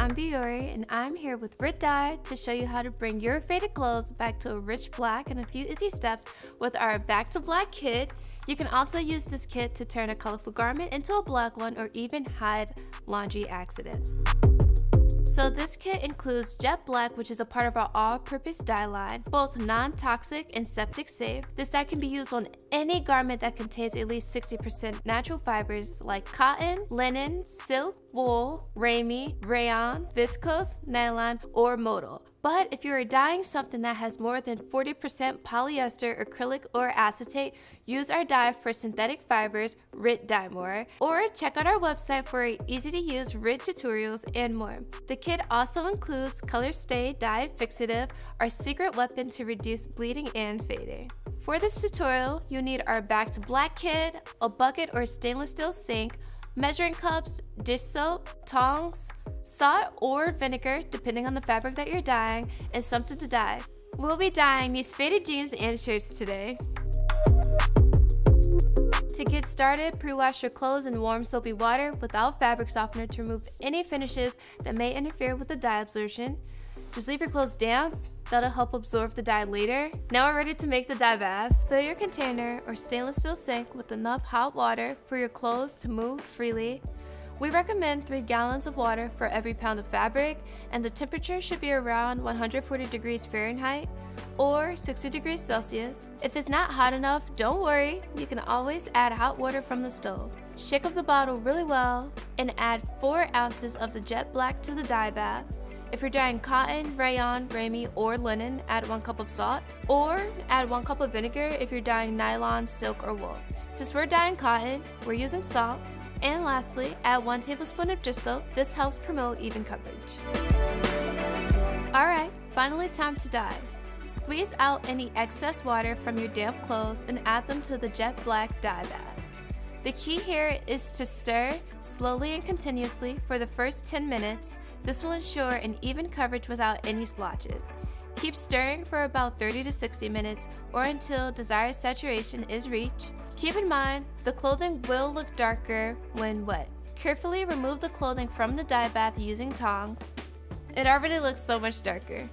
I'm Biori and I'm here with RIT Dye to show you how to bring your faded clothes back to a rich black in a few easy steps with our Back to Black kit. You can also use this kit to turn a colorful garment into a black one or even hide laundry accidents. So this kit includes Jet Black, which is a part of our all-purpose dye line, both non-toxic and septic safe. This dye can be used on any garment that contains at least 60% natural fibers like cotton, linen, silk, wool, ramie, rayon, viscose, nylon, or modal. But if you are dyeing something that has more than 40% polyester, acrylic, or acetate, use our dye for synthetic fibers, RIT Dye More, or check out our website for easy-to-use RIT tutorials and more. The kit also includes Color Stay Dye Fixative, our secret weapon to reduce bleeding and fading. For this tutorial, you'll need our Back to Black kit, a bucket or stainless steel sink, measuring cups, dish soap, tongs, salt or vinegar depending on the fabric that you're dyeing, and something to dye. We'll be dyeing these faded jeans and shirts today. To get started, pre-wash your clothes in warm soapy water without fabric softener to remove any finishes that may interfere with the dye absorption. Just leave your clothes damp, that'll help absorb the dye later. Now we're ready to make the dye bath. Fill your container or stainless steel sink with enough hot water for your clothes to move freely. We recommend 3 gallons of water for every pound of fabric, and the temperature should be around 140 degrees Fahrenheit or 60 degrees Celsius. If it's not hot enough, don't worry, you can always add hot water from the stove. Shake up the bottle really well and add 4 ounces of the Jet Black to the dye bath. If you're dyeing cotton, rayon, ramie, or linen, add 1 cup of salt, or add 1 cup of vinegar if you're dyeing nylon, silk, or wool. Since we're dyeing cotton, we're using salt. And lastly, add 1 tablespoon of dish soap. This helps promote even coverage. Alright, finally time to dye. Squeeze out any excess water from your damp clothes and add them to the Jet Black dye bath. The key here is to stir slowly and continuously for the first 10 minutes. This will ensure an even coverage without any splotches. Keep stirring for about 30 to 60 minutes or until desired saturation is reached. Keep in mind, the clothing will look darker when wet. Carefully remove the clothing from the dye bath using tongs. It already looks so much darker.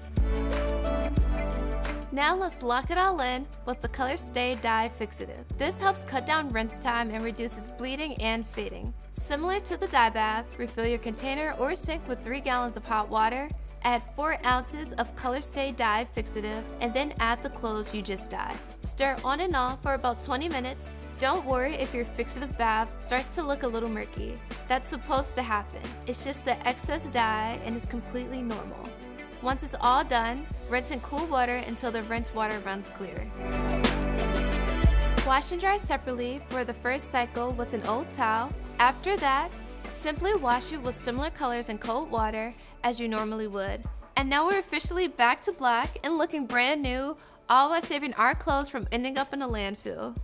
Now let's lock it all in with the Color Stay Dye Fixative. This helps cut down rinse time and reduces bleeding and fading. Similar to the dye bath, refill your container or sink with 3 gallons of hot water. Add 4 ounces of Color Stay Dye Fixative and then add the clothes you just dyed. Stir on and off for about 20 minutes. Don't worry if your fixative bath starts to look a little murky. That's supposed to happen. It's just the excess dye and is completely normal. Once it's all done, rinse in cool water until the rinse water runs clear. Wash and dry separately for the first cycle with an old towel. After that, simply wash it with similar colors in cold water as you normally would. And now we're officially back to black and looking brand new, all while saving our clothes from ending up in a landfill.